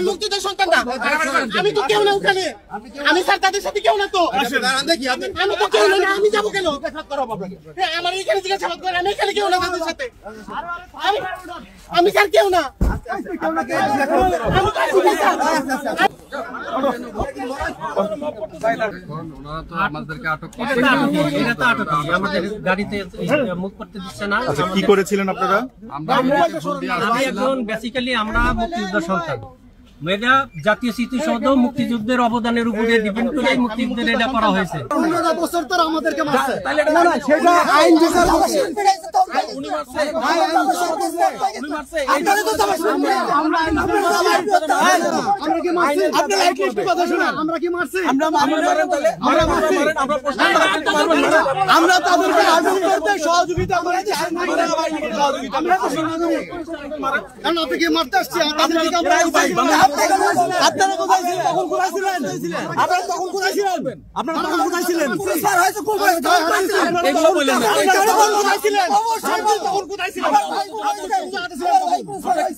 মুক্তিদের সন্তান না, আমি তো কেউ না ওখানে, আমি স্যার তাদের সাথে কেউ না তো, আমি তো কেউ না, আমি যাবো কেন? আমার এখানে জিজ্ঞাসাবাদ করে, আমি এখানে কেউ না তাদের সাথে, আমি স্যার কেউ না। কি করেছিলেন আপনারা? বেসিক্যালি আমরা মুক্তিযোদ্ধার সন্তান, মেয়েরা জাতীয় স্মৃতিসৌধ মুক্তিযুদ্ধের অবদানের উপরে ডিপেন্ড করে মুক্তিযুদ্ধের এটা করা হয়েছে। 15 বছর তো আমাদেরকে মারছে, সেটা আইন বিচার আমরা তাদেরকে আগুন করতে সহযোগিতা করেছি, আপনি কি মারতে আসছি? আপনারা কোথায় ছিলেন? তখন কোথায় ছিলেন? আপনারা তখন কোথায় ছিলেন? আপনারা তখন কোথায় ছিলেন? স্যার হয়তো কোথায় এগুলো বলেন না। তখন কোথায় ছিলেন? তখন কোথায় ছিলেন?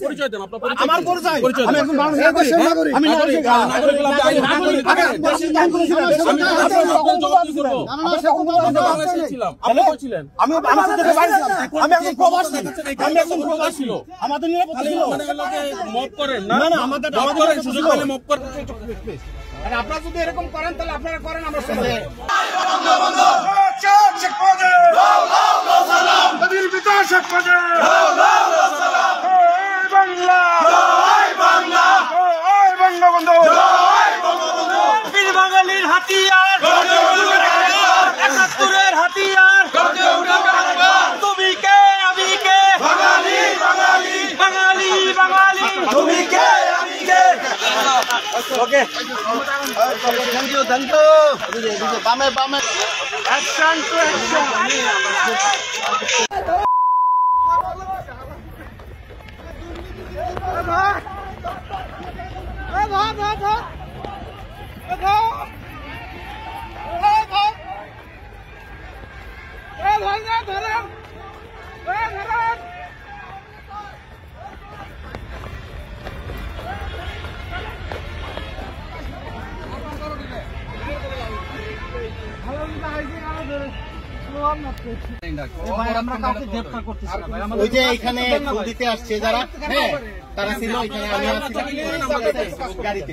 পরিচয় দেন আপনার। আমার পরিচয়, আমি একজন বাংলাদেশের নাগরিক, আমি নাগরিক, আমাদের নিরাপত্তা ছিল। মব করেন না, না আমাদের সুযোগ পেলে মব করেন। আপনারা যদি এরকম করেন তাহলে আপনারা করেন, আমরা শুনবো। বাঙালির হাতিয়ার, ৭১-এর হাতিয়ার, তুমি কে আমি কে, বাঙালি বাঙালি বাঙালি বাঙালি, তুমি কে আমি কে। ওকে, থ্যাংক ইউ, থ্যাংক ইউ। বামে বামে, অ্যাকশন টু অ্যাকশন। ওই যে এখানে ফুল দিতে আসছে যারা, হ্যাঁ তারা ছিল এখানে, আমি আসছিলাম গাড়িতে।